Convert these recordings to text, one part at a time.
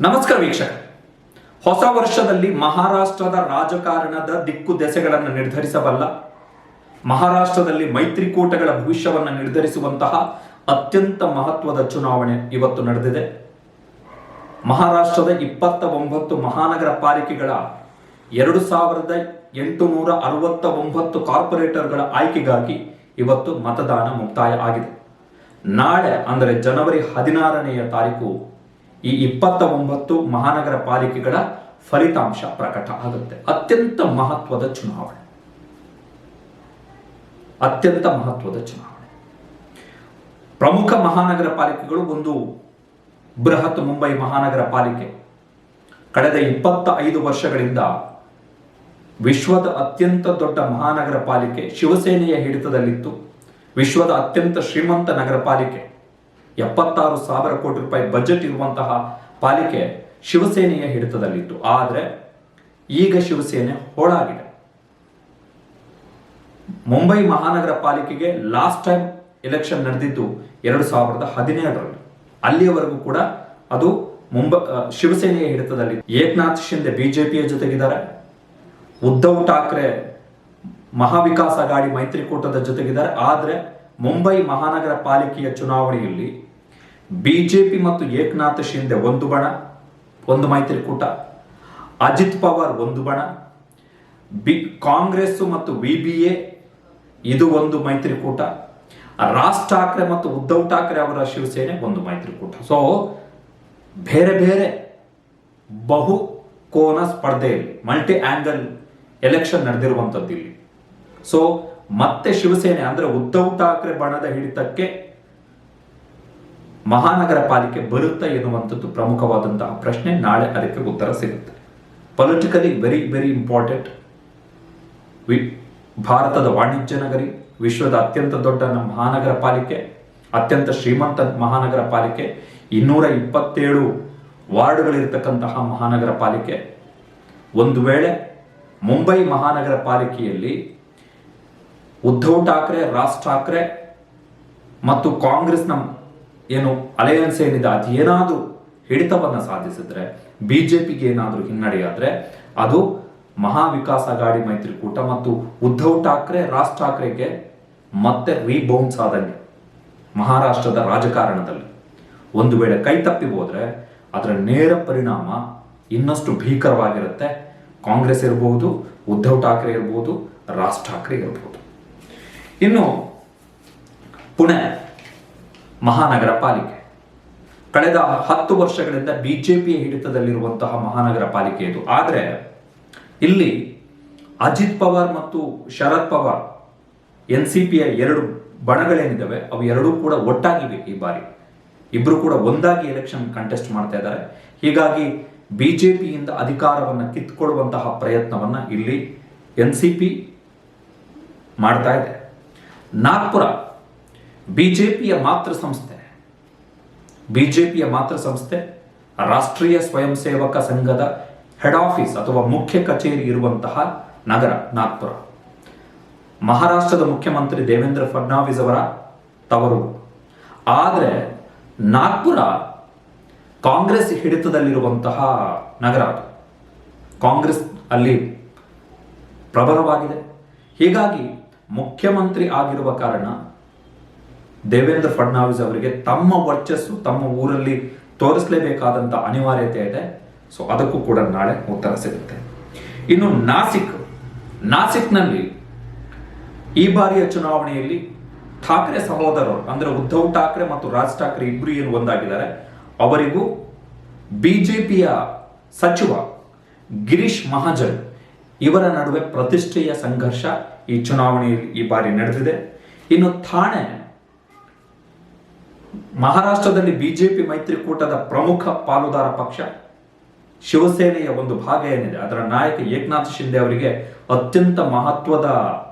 ನಮಸ್ಕಾರ ವೀಕ್ಷಕ. ಹೊಸ ವರ್ಷದಲ್ಲಿ ಮಹಾರಾಷ್ಟ್ರದ ರಾಜಕಾರಣದ ದಿಕ್ಕು ದೆಸೆಗಳನ್ನು ನಿರ್ಧರಿಸಬಲ್ಲ, ಮಹಾರಾಷ್ಟ್ರದಲ್ಲಿ ಮೈತ್ರಿಕೂಟಗಳ ಭವಿಷ್ಯವನ್ನು ನಿರ್ಧರಿಸುವಂತಹ ಅತ್ಯಂತ ಮಹತ್ವದ ಚುನಾವಣೆ ಇವತ್ತು ನಡೆದಿದೆ. ಮಹಾರಾಷ್ಟ್ರದ 29 ಮಹಾನಗರ ಪಾಲಿಕೆಗಳ 2869 ಕಾರ್ಪೊರೇಟರ್ಗಳ ಆಯ್ಕೆಗಾಗಿ ಇವತ್ತು ಮತದಾನ ಮುಕ್ತಾಯ ಆಗಿದೆ. ನಾಳೆ ಅಂದರೆ ಜನವರಿ 16ನೇ ತಾರೀಕು ಈ 29 ಮಹಾನಗರ ಪಾಲಿಕೆಗಳ ಫಲಿತಾಂಶ ಪ್ರಕಟ ಆಗುತ್ತೆ. ಅತ್ಯಂತ ಮಹತ್ವದ ಚುನಾವಣೆ. ಪ್ರಮುಖ ಮಹಾನಗರ ಪಾಲಿಕೆಗಳು ಒಂದು ಬೃಹತ್ ಮುಂಬೈ ಮಹಾನಗರ ಪಾಲಿಕೆ ಕಳೆದ 25 ವರ್ಷಗಳಿಂದ ವಿಶ್ವದ ಅತ್ಯಂತ ದೊಡ್ಡ ಮಹಾನಗರ ಪಾಲಿಕೆ ಶಿವಸೇನೆಯ ಹಿಡಿತದಲ್ಲಿತ್ತು. ವಿಶ್ವದ ಅತ್ಯಂತ ಶ್ರೀಮಂತ ನಗರ ಪಾಲಿಕೆ 76,000 ಕೋಟಿ ರೂಪಾಯಿ ಬಜೆಟ್ ಇರುವಂತಹ ಪಾಲಿಕೆ ಶಿವಸೇನೆಯ ಹಿಡಿತದಲ್ಲಿತ್ತು. ಆದರೆ ಈಗ ಶಿವಸೇನೆ ಹೋಳಾಗಿದೆ. ಮುಂಬೈ ಮಹಾನಗರ ಪಾಲಿಕೆಗೆ ಲಾಸ್ಟ್ ಟೈಮ್ ಎಲೆಕ್ಷನ್ ನಡೆದಿದ್ದು 2017ರಲ್ಲಿ. ಅಲ್ಲಿಯವರೆಗೂ ಕೂಡ ಅದು ಶಿವಸೇನೆಯ ಹಿಡಿತದಲ್ಲಿ. ಏಕನಾಥ್ ಶಿಂದೆ ಬಿಜೆಪಿಯ ಜೊತೆಗಿದ್ದಾರೆ, ಉದ್ಧವ್ ಠಾಕ್ರೆ ಮಹಾವಿಕಾಸ್ ಅಘಾಡಿ ಮೈತ್ರಿಕೂಟದ ಜೊತೆಗಿದ್ದಾರೆ. ಆದರೆ ಮುಂಬೈ ಮಹಾನಗರ ಪಾಲಿಕೆಯ ಚುನಾವಣೆಯಲ್ಲಿ ಬಿಜೆಪಿ ಮತ್ತು ಏಕನಾಥ್ ಶಿಂದೆ ಒಂದು ಬಣ, ಒಂದು ಮೈತ್ರಿಕೂಟ, ಅಜಿತ್ ಪವಾರ್ ಒಂದು ಬಣ, ಕಾಂಗ್ರೆಸ್ ಮತ್ತು ವಿಬಿಎ ಇದು ಒಂದು ಮೈತ್ರಿಕೂಟ, ರಾಜ್ ಠಾಕ್ರೆ ಮತ್ತು ಉದ್ಧವ್ ಠಾಕ್ರೆ ಅವರ ಶಿವಸೇನೆ ಒಂದು ಮೈತ್ರಿಕೂಟ. ಸೊ ಬೇರೆ ಬೇರೆ ಬಹು ಕೋನ ಸ್ಪರ್ಧೆಯಲ್ಲಿ ಮಲ್ಟಿ ಆಂಗಲ್ ಎಲೆಕ್ಷನ್ ನಡೆದಿರುವಂಥದ್ದು ಇಲ್ಲಿ. ಸೊ ಮತ್ತೆ ಶಿವಸೇನೆ ಅಂದ್ರೆ ಉದ್ಧವ್ ಠಾಕ್ರೆ ಬಣದ ಹಿಡಿತಕ್ಕೆ ಮಹಾನಗರ ಪಾಲಿಕೆ ಬರುತ್ತಾ ಎನ್ನುವಂಥದ್ದು ಪ್ರಮುಖವಾದಂತಹ ಪ್ರಶ್ನೆ. ನಾಳೆ ಅದಕ್ಕೆ ಉತ್ತರ ಸಿಗುತ್ತೆ. Politically very very important. ಭಾರತದ ವಾಣಿಜ್ಯ ನಗರಿ, ವಿಶ್ವದ ಅತ್ಯಂತ ದೊಡ್ಡ ಮಹಾನಗರ ಪಾಲಿಕೆ, ಅತ್ಯಂತ ಶ್ರೀಮಂತ ಮಹಾನಗರ ಪಾಲಿಕೆ, 227 ವಾರ್ಡ್ಗಳಿರ್ತಕ್ಕಂತಹ ಮಹಾನಗರ ಪಾಲಿಕೆ. ಒಂದು ವೇಳೆ ಮುಂಬೈ ಮಹಾನಗರ ಪಾಲಿಕೆಯಲ್ಲಿ ಉದ್ಧವ್ ಠಾಕ್ರೆ, ರಾಜ್ ಠಾಕ್ರೆ ಮತ್ತು ಕಾಂಗ್ರೆಸ್ನ ಏನು ಅಲಯನ್ಸ್ ಏನಿದೆ ಅದು ಏನಾದರೂ ಹಿಡಿತವನ್ನು ಸಾಧಿಸಿದ್ರೆ, ಬಿಜೆಪಿಗೆ ಏನಾದರೂ ಹಿನ್ನಡೆಯಾದ್ರೆ ಅದು ಮಹಾವಿಕಾಸ್ ಅಘಾಡಿ ಮೈತ್ರಿಕೂಟ ಮತ್ತು ಉದ್ಧವ್ ಠಾಕ್ರೆ, ರಾಜ್ ಠಾಕ್ರೆಗೆ ಮತ್ತೆ ರೀಬೌನ್ಸ್ ಆದಂಗೆ ಮಹಾರಾಷ್ಟ್ರದ ರಾಜಕಾರಣದಲ್ಲಿ. ಒಂದು ವೇಳೆ ಕೈ ತಪ್ಪಿ ಹೋದ್ರೆ ಅದರ ನೇರ ಪರಿಣಾಮ ಇನ್ನಷ್ಟು ಭೀಕರವಾಗಿರುತ್ತೆ. ಕಾಂಗ್ರೆಸ್ ಇರಬಹುದು, ಉದ್ಧವ್ ಠಾಕ್ರೆ ಇರಬಹುದು, ರಾಜ್ ಠಾಕ್ರೆ ಇರಬಹುದು. ಇನ್ನು ಪುಣೆ ಮಹಾನಗರ ಪಾಲಿಕೆ ಕಳೆದ 10 ವರ್ಷಗಳಿಂದ ಬಿಜೆಪಿಯ ಹಿಡಿತದಲ್ಲಿರುವಂತಹ ಮಹಾನಗರ ಪಾಲಿಕೆ ಇದು. ಆದರೆ ಇಲ್ಲಿ ಅಜಿತ್ ಪವಾರ್ ಮತ್ತು ಶರದ್ ಪವಾರ್ ಎನ್ಸಿಪಿಯ 2 ಬಣಗಳೇನಿದ್ದಾವೆ ಅವು ಎರಡೂ ಕೂಡ ಒಟ್ಟಾಗಿವೆ. ಈ ಬಾರಿ ಇಬ್ರು ಕೂಡ ಒಂದಾಗಿ ಎಲೆಕ್ಷನ್ ಕಂಟೆಸ್ಟ್ ಮಾಡ್ತಾ ಇದ್ದಾರೆ. ಹೀಗಾಗಿ ಬಿಜೆಪಿಯಿಂದ ಅಧಿಕಾರವನ್ನು ಕಿತ್ಕೊಳ್ಳುವಂತಹ ಪ್ರಯತ್ನವನ್ನ ಇಲ್ಲಿ ಎನ್ಸಿಪಿ ಮಾಡ್ತಾ ಇದೆ. ನಾಗ್ಪುರ ಬಿಜೆಪಿಯ ಮಾತೃ ಸಂಸ್ಥೆ ರಾಷ್ಟ್ರೀಯ ಸ್ವಯಂ ಸೇವಕ ಸಂಘದ ಹೆಡ್ ಆಫೀಸ್ ಅಥವಾ ಮುಖ್ಯ ಕಚೇರಿ ಇರುವಂತಹ ನಗರ ನಾಗ್ಪುರ. ಮಹಾರಾಷ್ಟ್ರದ ಮುಖ್ಯಮಂತ್ರಿ ದೇವೇಂದ್ರ ಫಡ್ನವೀಸ್ ಅವರ ತವರು. ಆದರೆ ನಾಗ್ಪುರ ಕಾಂಗ್ರೆಸ್ ಹಿಡಿತದಲ್ಲಿರುವಂತಹ ನಗರ. ಅದು ಕಾಂಗ್ರೆಸ್ ಅಲ್ಲಿ ಪ್ರಬಲವಾಗಿದೆ. ಹೀಗಾಗಿ ಮುಖ್ಯಮಂತ್ರಿ ಆಗಿರುವ ಕಾರಣ ದೇವೇಂದ್ರ ಫಡ್ನವೀಸ್ ಅವರಿಗೆ ತಮ್ಮ ವರ್ಚಸ್ಸು ತಮ್ಮ ಊರಲ್ಲಿ ತೋರಿಸಲೇಬೇಕಾದಂತ ಅನಿವಾರ್ಯತೆ ಇದೆ. ಸೊ ಅದಕ್ಕೂ ಕೂಡ ನಾಳೆ ಉತ್ತರ ಸಿಗುತ್ತೆ. ಇನ್ನು ನಾಸಿಕ್ನಲ್ಲಿ ಈ ಬಾರಿಯ ಚುನಾವಣೆಯಲ್ಲಿ ಠಾಕ್ರೆ ಸಹೋದರರು ಅಂದ್ರೆ ಉದ್ಧವ್ ಠಾಕ್ರೆ ಮತ್ತು ರಾಜ್ ಠಾಕ್ರೆ ಇಬ್ರು ಏನು ಒಂದಾಗಿದ್ದಾರೆ, ಅವರಿಗೂ ಬಿಜೆಪಿಯ ಸಚಿವ ಗಿರೀಶ್ ಮಹಾಜನ್ ಇವರ ನಡುವೆ ಪ್ರತಿಷ್ಠೆಯ ಸಂಘರ್ಷ ಈ ಚುನಾವಣೆಯಲ್ಲಿ ಈ ಬಾರಿ ನಡೆದಿದೆ. ಇನ್ನು ಥಾಣೆ ಮಹಾರಾಷ್ಟ್ರದಲ್ಲಿ ಬಿಜೆಪಿ ಮೈತ್ರಿಕೂಟದ ಪ್ರಮುಖ ಪಾಲುದಾರ ಪಕ್ಷ ಶಿವಸೇನೆಯ ಒಂದು ಭಾಗ ಏನಿದೆ ಅದರ ನಾಯಕ ಏಕನಾಥ್ ಶಿಂದೆ ಅವರಿಗೆ ಅತ್ಯಂತ ಮಹತ್ವದ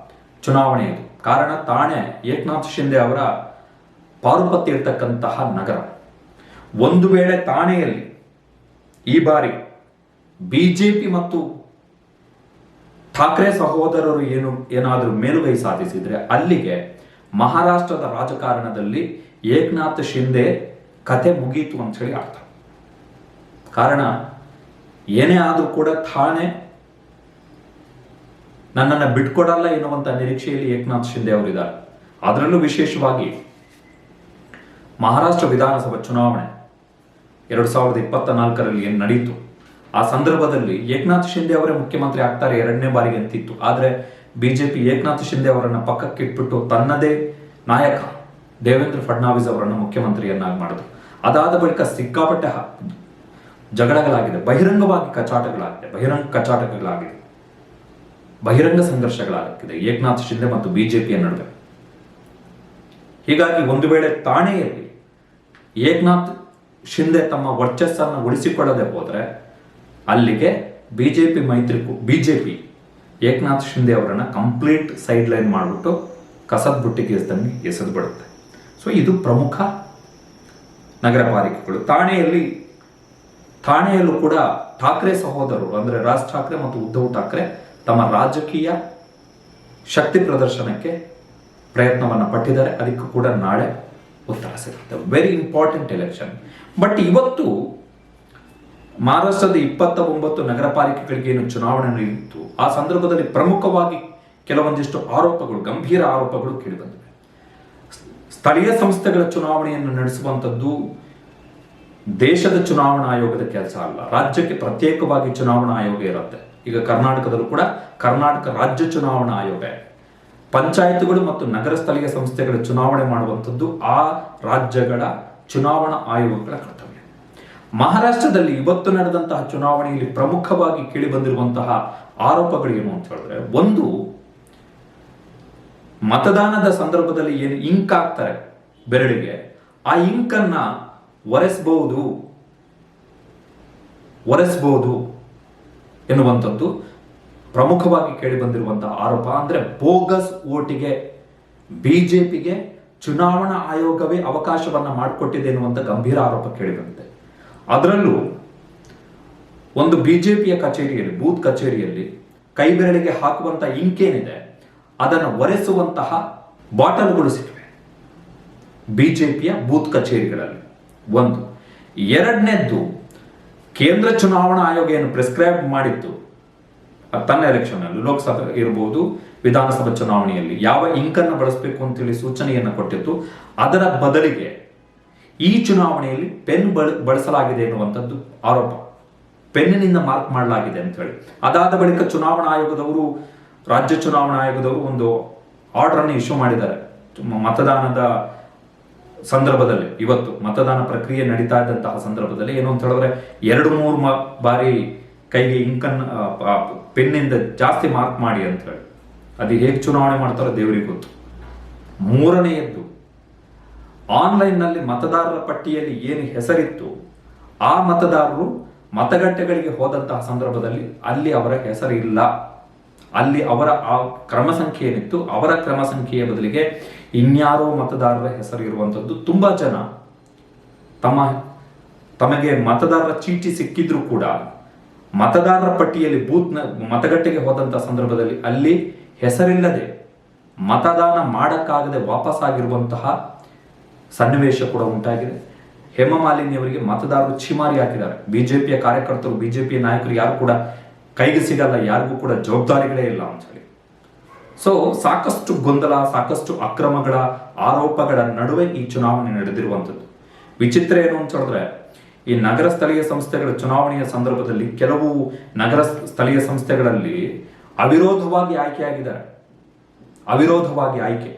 ಚುನಾವಣೆ ಇದು. ಕಾರಣ ಥಾಣೆ ಏಕನಾಥ್ ಶಿಂದೆ ಅವರ ಪಾರುಪತ್ಯ ಇರ್ತಕ್ಕಂತಹ ನಗರ. ಒಂದು ವೇಳೆ ಥಾಣೆಯಲ್ಲಿ ಈ ಬಾರಿ ಬಿಜೆಪಿ ಮತ್ತು ಠಾಕ್ರೆ ಸಹೋದರರು ಏನಾದರೂ ಮೇಲುಗೈ ಸಾಧಿಸಿದ್ರೆ ಅಲ್ಲಿಗೆ ಮಹಾರಾಷ್ಟ್ರದ ರಾಜಕಾರಣದಲ್ಲಿ ಏಕನಾಥ್ ಶಿಂದೆ ಕತೆ ಮುಗೀತು ಅಂತ ಹೇಳಿ ಅರ್ಥ. ಕಾರಣ ಏನೇ ಆದರೂ ಕೂಡ ತಾನೇ ನನ್ನನ್ನು ಬಿಟ್ಕೊಡಲ್ಲ ಎನ್ನುವಂಥ ನಿರೀಕ್ಷೆಯಲ್ಲಿ ಏಕನಾಥ್ ಶಿಂದೆ ಅವರಿದ್ದಾರೆ. ಅದರಲ್ಲೂ ವಿಶೇಷವಾಗಿ ಮಹಾರಾಷ್ಟ್ರ ವಿಧಾನಸಭಾ ಚುನಾವಣೆ 2024ರಲ್ಲಿ ಏನು ನಡೀತು, ಆ ಸಂದರ್ಭದಲ್ಲಿ ಏಕನಾಥ್ ಶಿಂದೆ ಅವರೇ ಮುಖ್ಯಮಂತ್ರಿ ಆಗ್ತಾರೆ 2ನೇ ಬಾರಿಗೆ ಅಂತಿತ್ತು. ಆದರೆ ಬಿಜೆಪಿ ಏಕನಾಥ್ ಶಿಂದೆ ಅವರನ್ನು ಪಕ್ಕಕ್ಕೆ ಇಟ್ಬಿಟ್ಟು ತನ್ನದೇ ನಾಯಕ ದೇವೇಂದ್ರ ಫಡ್ನವೀಸ್ ಅವರನ್ನು ಮುಖ್ಯಮಂತ್ರಿಯನ್ನಾಗಿ ಮಾಡಿದ್ರು. ಅದಾದ ಬಳಿಕ ಸಿಕ್ಕಾಪಟ್ಟೆ ಜಗಳಗಳಾಗಿದೆ, ಬಹಿರಂಗವಾಗಿ ಕಚಾಟಗಳಾಗಿದೆ, ಬಹಿರಂಗ ಸಂಘರ್ಷಗಳಾಗಿದೆ ಏಕನಾಥ್ ಶಿಂದೆ ಮತ್ತು ಬಿಜೆಪಿಯ ನಡುವೆ. ಹೀಗಾಗಿ ಒಂದು ವೇಳೆ ಥಾಣೆಯಲ್ಲಿ ಏಕನಾಥ್ ಶಿಂದೆ ತಮ್ಮ ವರ್ಚಸ್ಸನ್ನು ಉಳಿಸಿಕೊಳ್ಳದೆ ಹೋದರೆ ಅಲ್ಲಿಗೆ ಬಿಜೆಪಿ ಏಕನಾಥ್ ಶಿಂದೆ ಅವರನ್ನು ಕಂಪ್ಲೀಟ್ ಸೈಡ್ ಲೈನ್ ಮಾಡಿಬಿಟ್ಟು ಕಸದ ಬುಟ್ಟಿಗೆ ಎಸೆದು ಬಿಡುತ್ತೆ. ಸೊ ಇದು ಪ್ರಮುಖ ನಗರ ಪಾಲಿಕೆಗಳು. ಥಾಣೆಯಲ್ಲೂ ಕೂಡ ಠಾಕ್ರೆ ಸಹೋದರರು ಅಂದರೆ ರಾಜ್ ಠಾಕ್ರೆ ಮತ್ತು ಉದ್ಧವ್ ಠಾಕ್ರೆ ತಮ್ಮ ರಾಜಕೀಯ ಶಕ್ತಿ ಪ್ರದರ್ಶನಕ್ಕೆ ಪ್ರಯತ್ನವನ್ನು ಪಟ್ಟಿದ್ದಾರೆ. ಅದಕ್ಕೂ ಕೂಡ ನಾಳೆ ಉತ್ತರ ಸಿಗುತ್ತೆ. Very important election. ಬಟ್ ಇವತ್ತು ಮಹಾರಾಷ್ಟ್ರದ 29 ನಗರ ಪಾಲಿಕೆಗಳಿಗೆ ಏನು ಚುನಾವಣೆ ನಡೆಯಿತು, ಆ ಸಂದರ್ಭದಲ್ಲಿ ಪ್ರಮುಖವಾಗಿ ಕೆಲವೊಂದಿಷ್ಟು ಆರೋಪಗಳು, ಗಂಭೀರ ಆರೋಪಗಳು ಕೇಳಿಬಂದಿವೆ. ಸ್ಥಳೀಯ ಸಂಸ್ಥೆಗಳ ಚುನಾವಣೆಯನ್ನು ನಡೆಸುವಂಥದ್ದು ದೇಶದ ಚುನಾವಣಾ ಆಯೋಗದ ಕೆಲಸ ಅಲ್ಲ, ರಾಜ್ಯಕ್ಕೆ ಪ್ರತ್ಯೇಕವಾಗಿ ಚುನಾವಣಾ ಆಯೋಗ ಇರುತ್ತೆ. ಈಗ ಕರ್ನಾಟಕದಲ್ಲೂ ಕೂಡ ಕರ್ನಾಟಕ ರಾಜ್ಯ ಚುನಾವಣಾ ಆಯೋಗ, ಪಂಚಾಯತ್ಗಳು ಮತ್ತು ನಗರ ಸ್ಥಳೀಯ ಸಂಸ್ಥೆಗಳ ಚುನಾವಣೆ ಮಾಡುವಂಥದ್ದು ಆ ರಾಜ್ಯಗಳ ಚುನಾವಣಾ ಆಯೋಗಗಳ ಕರ್ತವ್ಯ. ಮಹಾರಾಷ್ಟ್ರದಲ್ಲಿ ಇವತ್ತು ನಡೆದಂತಹ ಚುನಾವಣೆಯಲ್ಲಿ ಪ್ರಮುಖವಾಗಿ ಕೇಳಿ ಬಂದಿರುವಂತಹ ಆರೋಪಗಳು ಏನು ಅಂತ ಹೇಳಿದ್ರೆ, ಒಂದು, ಮತದಾನದ ಸಂದರ್ಭದಲ್ಲಿ ಏನು ಇಂಕ್ ಹಾಕ್ತಾರೆ ಬೆರಳಿಗೆ, ಆ ಇಂಕನ್ನ ಒರೆಸಬಹುದು ಎನ್ನುವಂಥದ್ದು ಪ್ರಮುಖವಾಗಿ ಕೇಳಿ ಬಂದಿರುವಂತಹ ಆರೋಪ. ಅಂದ್ರೆ ಬೋಗಸ್ ಓಟಿಗೆ ಬಿಜೆಪಿಗೆ ಚುನಾವಣಾ ಆಯೋಗವೇ ಅವಕಾಶವನ್ನ ಮಾಡಿಕೊಟ್ಟಿದೆ ಎನ್ನುವಂಥ ಗಂಭೀರ ಆರೋಪ ಕೇಳಿ ಬಂದಿದೆ. ಅದರಲ್ಲೂ ಒಂದು ಬಿಜೆಪಿಯ ಕಚೇರಿಯಲ್ಲಿ, ಬೂತ್ ಕಚೇರಿಯಲ್ಲಿ ಕೈ ಬೆರಳಿಗೆ ಹಾಕುವಂತಹ ಇಂಕೇನಿದೆ ಅದನ್ನು ಒರೆಸುವಂತಹ ಬಾಟಲ್ಗಳು ಸಿಕ್ಕಿವೆ ಬಿಜೆಪಿಯ ಬೂತ್ ಕಚೇರಿಗಳಲ್ಲಿ. ಒಂದು. ಎರಡನೇದ್ದು, ಕೇಂದ್ರ ಚುನಾವಣಾ ಆಯೋಗ ಏನು ಪ್ರಿಸ್ಕ್ರೈಬ್ ಮಾಡಿತ್ತು ತನ್ನ ಎಲೆಕ್ಷನ್ ಅಲ್ಲಿ, ಲೋಕಸಭೆ ಇರಬಹುದು ವಿಧಾನಸಭಾ ಚುನಾವಣೆಯಲ್ಲಿ ಯಾವ ಇಂಕನ್ನು ಬಳಸಬೇಕು ಅಂತೇಳಿ ಸೂಚನೆಯನ್ನು ಕೊಟ್ಟಿತ್ತು, ಅದರ ಬದಲಿಗೆ ಈ ಚುನಾವಣೆಯಲ್ಲಿ ಪೆನ್ ಬಳಸಲಾಗಿದೆ ಎನ್ನುವಂಥದ್ದು ಆರೋಪ. ಪೆನ್ನಿನಿಂದ ಮಾರ್ಕ್ ಮಾಡಲಾಗಿದೆ ಅಂತ ಹೇಳಿ. ಅದಾದ ಬಳಿಕ ಚುನಾವಣಾ ಆಯೋಗದವರು, ರಾಜ್ಯ ಚುನಾವಣಾ ಆಯೋಗದವರು ಒಂದು ಆರ್ಡರ್ ಅನ್ನು ಇಶ್ಯೂ ಮಾಡಿದ್ದಾರೆ. ಮತದಾನದ ಸಂದರ್ಭದಲ್ಲಿ, ಇವತ್ತು ಮತದಾನ ಪ್ರಕ್ರಿಯೆ ನಡೀತಾ ಇದ್ದಂತಹ ಸಂದರ್ಭದಲ್ಲಿ ಏನು ಅಂತ ಹೇಳಿದ್ರೆ 2-3 ಬಾರಿ ಕೈಗೆ ಇಂಕನ್ನು ಪೆನ್ನಿಂದ ಜಾಸ್ತಿ ಮಾರ್ಕ್ ಮಾಡಿ ಅಂತ ಹೇಳಿ. ಅದು ಹೇಗೆ ಚುನಾವಣೆ ಮಾಡ್ತಾರೋ ದೇವರಿಗೆ ಗೊತ್ತು. ಮೂರನೆಯದ್ದು, ಆನ್ಲೈನ್ನಲ್ಲಿ ಮತದಾರರ ಪಟ್ಟಿಯಲ್ಲಿ ಏನು ಹೆಸರಿತ್ತು ಆ ಮತದಾರರು ಮತಗಟ್ಟೆಗಳಿಗೆ ಹೋದಂತಹ ಸಂದರ್ಭದಲ್ಲಿ ಅಲ್ಲಿ ಅವರ ಹೆಸರಿಲ್ಲ, ಅಲ್ಲಿ ಅವರ ಆ ಕ್ರಮ ಸಂಖ್ಯೆ ಏನಿತ್ತು ಅವರ ಕ್ರಮ ಸಂಖ್ಯೆಯ ಬದಲಿಗೆ ಇನ್ಯಾರೋ ಮತದಾರರ ಹೆಸರು ಇರುವಂಥದ್ದು. ತುಂಬಾ ಜನ ತಮಗೆ ಮತದಾರರ ಚೀಟಿ ಸಿಕ್ಕಿದ್ರು ಕೂಡ ಮತದಾರರ ಪಟ್ಟಿಯಲ್ಲಿ ಮತಗಟ್ಟೆಗೆ ಹೋದಂತಹ ಸಂದರ್ಭದಲ್ಲಿ ಅಲ್ಲಿ ಹೆಸರಿಲ್ಲದೆ ಮತದಾನ ಮಾಡಕ್ಕಾಗದೆ ವಾಪಸ್ ಆಗಿರುವಂತಹ ಸನ್ನಿವೇಶ ಕೂಡ ಉಂಟಾಗಿದೆ. ಹೇಮಮಾಲಿನಿ ಅವರಿಗೆ ಮತದಾರರು ಛೀಮಾರಿ ಹಾಕಿದ್ದಾರೆ. ಬಿಜೆಪಿಯ ಕಾರ್ಯಕರ್ತರು, ಬಿಜೆಪಿಯ ನಾಯಕರು ಯಾರು ಕೂಡ ಕೈಗೆ ಸಿಗಲ್ಲ, ಯಾರಿಗೂ ಕೂಡ ಜವಾಬ್ದಾರಿಗಳೇ ಇಲ್ಲ ಅಂತ ಹೇಳಿ. ಸೊ ಸಾಕಷ್ಟು ಗೊಂದಲ, ಸಾಕಷ್ಟು ಅಕ್ರಮಗಳ ಆರೋಪಗಳ ನಡುವೆ ಈ ಚುನಾವಣೆ ನಡೆದಿರುವಂಥದ್ದು. ವಿಚಿತ್ರ ಏನು ಅಂತ ಹೇಳಿದ್ರೆ, ಈ ನಗರ ಸ್ಥಳೀಯ ಸಂಸ್ಥೆಗಳ ಚುನಾವಣೆಯ ಸಂದರ್ಭದಲ್ಲಿ ಕೆಲವು ನಗರ ಸ್ಥಳೀಯ ಸಂಸ್ಥೆಗಳಲ್ಲಿ ಅವಿರೋಧವಾಗಿ ಆಯ್ಕೆಯಾಗಿದ್ದಾರೆ. ಅವಿರೋಧವಾಗಿ ಆಯ್ಕೆ,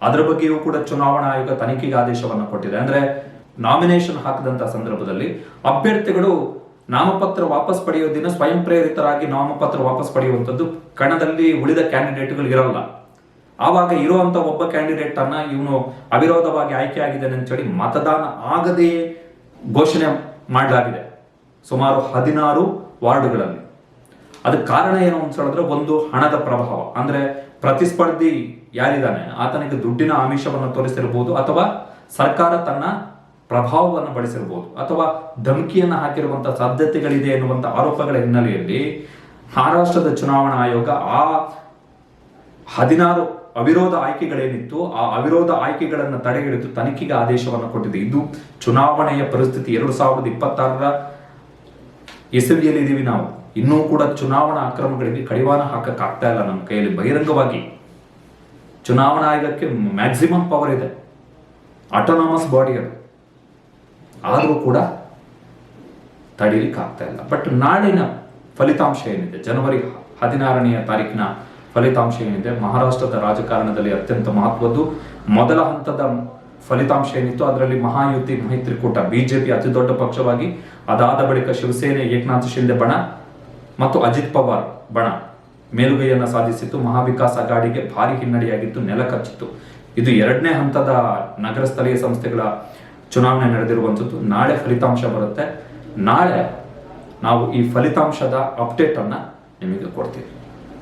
ಅದರ ಬಗ್ಗೆಯೂ ಕೂಡ ಚುನಾವಣಾ ಆಯೋಗ ತನಿಖೆಗೆ ಆದೇಶವನ್ನು ಕೊಟ್ಟಿದೆ. ಅಂದ್ರೆ ನಾಮಿನೇಷನ್ ಹಾಕಿದಂತಹ ಸಂದರ್ಭದಲ್ಲಿ ಅಭ್ಯರ್ಥಿಗಳು ನಾಮಪತ್ರ ವಾಪಸ್ ಪಡೆಯುವ ದಿನ ಸ್ವಯಂ ಪ್ರೇರಿತರಾಗಿ ನಾಮಪತ್ರ ವಾಪಸ್ ಪಡೆಯುವಂಥದ್ದು, ಕಣದಲ್ಲಿ ಉಳಿದ ಕ್ಯಾಂಡಿಡೇಟ್ಗಳು ಇರಲ್ಲ. ಆವಾಗ ಇರುವಂತ ಒಬ್ಬ ಕ್ಯಾಂಡಿಡೇಟ್ ಅನ್ನ ಇವನು ಅವಿರೋಧವಾಗಿ ಆಯ್ಕೆ ಆಗಿದ್ದಾನೆ ಅಂತ ಹೇಳಿ ಮತದಾನ ಆಗದೇ ಘೋಷಣೆ ಮಾಡಲಾಗಿದೆ ಸುಮಾರು 16 ವಾರ್ಡ್ಗಳಲ್ಲಿ. ಅದಕ್ಕೆ ಕಾರಣ ಏನು ಅಂತ ಹೇಳಿದ್ರೆ, ಒಂದು ಹಣದ ಪ್ರಭಾವ, ಅಂದ್ರೆ ಪ್ರತಿಸ್ಪರ್ಧಿ ಯಾರಿದ್ದಾನೆ ಆತನಿಗೆ ದುಡ್ಡಿನ ಆಮಿಷವನ್ನು ತೋರಿಸಿರಬಹುದು, ಅಥವಾ ಸರ್ಕಾರ ತನ್ನ ಪ್ರಭಾವವನ್ನು ಬಳಸಿರಬಹುದು, ಅಥವಾ ಧಮಕಿಯನ್ನು ಹಾಕಿರುವಂತಹ ಸಾಧ್ಯತೆಗಳಿದೆ ಎನ್ನುವಂತ ಆರೋಪಗಳ ಹಿನ್ನೆಲೆಯಲ್ಲಿ ಮಹಾರಾಷ್ಟ್ರದ ಚುನಾವಣಾ ಆಯೋಗ ಆ 16 ಅವಿರೋಧ ಆಯ್ಕೆಗಳೇನಿತ್ತು ಆ ಅವಿರೋಧ ಆಯ್ಕೆಗಳನ್ನು ತಡೆಹಿಡಿದು ತನಿಖೆಗೆ ಆದೇಶವನ್ನು ಕೊಟ್ಟಿದೆ. ಇದು ಚುನಾವಣೆಯ ಪರಿಸ್ಥಿತಿ 2026ರ ಎಸವಿಯಲ್ಲಿ ಇದೀವಿ ನಾವು. ಇನ್ನೂ ಕೂಡ ಚುನಾವಣಾ ಅಕ್ರಮಗಳಿಗೆ ಕಡಿವಾಣ ಹಾಕಕ್ಕಾಗ್ತಾ ಇಲ್ಲ ನಮ್ಮ ಕೈಯಲ್ಲಿ. ಬಹಿರಂಗವಾಗಿ ಚುನಾವಣಾ ಆಯೋಗಕ್ಕೆ ಮ್ಯಾಕ್ಸಿಮಮ್ ಪವರ್ ಇದೆ, ಆಟೋನಾಮಸ್ ಬಾಡಿ ಅದು, ಆದರೂ ಕೂಡ ತಡೀಲಿಕ್ಕೆ ಆಗ್ತಾ ಇಲ್ಲ. ಬಟ್ ನಾಳಿನ ಫಲಿತಾಂಶ ಏನಿದೆ, ಜನವರಿ 16ನೇ ತಾರೀಕಿನ ಫಲಿತಾಂಶ ಏನಿದೆ, ಮಹಾರಾಷ್ಟ್ರದ ರಾಜಕಾರಣದಲ್ಲಿ ಅತ್ಯಂತ ಮಹತ್ವದ್ದು. ಮೊದಲ ಹಂತದ ಫಲಿತಾಂಶ ಏನಿತ್ತು ಅದರಲ್ಲಿ ಮಹಾಯುತಿ ಮೈತ್ರಿಕೂಟ ಬಿಜೆಪಿ ಅತಿ ದೊಡ್ಡ ಪಕ್ಷವಾಗಿ, ಅದಾದ ಬಳಿಕ ಶಿವಸೇನೆ ಏಕನಾಥ್ ಶಿಂದೆ ಬಣ ಮತ್ತು ಅಜಿತ್ ಪವಾರ್ ಬಣ ಮೇಲುಗೈಯನ್ನ ಸಾಧಿಸಿತ್ತು. ಮಹಾವಿಕಾಸ್ ಅಘಾಡಿಗೆ ಭಾರಿ ಹಿನ್ನಡೆಯಾಗಿತ್ತು, ನೆಲ ಕಚ್ಚಿತ್ತು. ಇದು 2ನೇ ಹಂತದ ನಗರ ಸ್ಥಳೀಯ ಸಂಸ್ಥೆಗಳ ಚುನಾವಣೆ ನಡೆದಿರುವಂಥದ್ದು. ನಾಳೆ ಫಲಿತಾಂಶ ಬರುತ್ತೆ. ನಾಳೆ ನಾವು ಈ ಫಲಿತಾಂಶದ ಅಪ್ಡೇಟ್ ಅನ್ನ ನಿಮಗೆ ಕೊಡ್ತೀವಿ.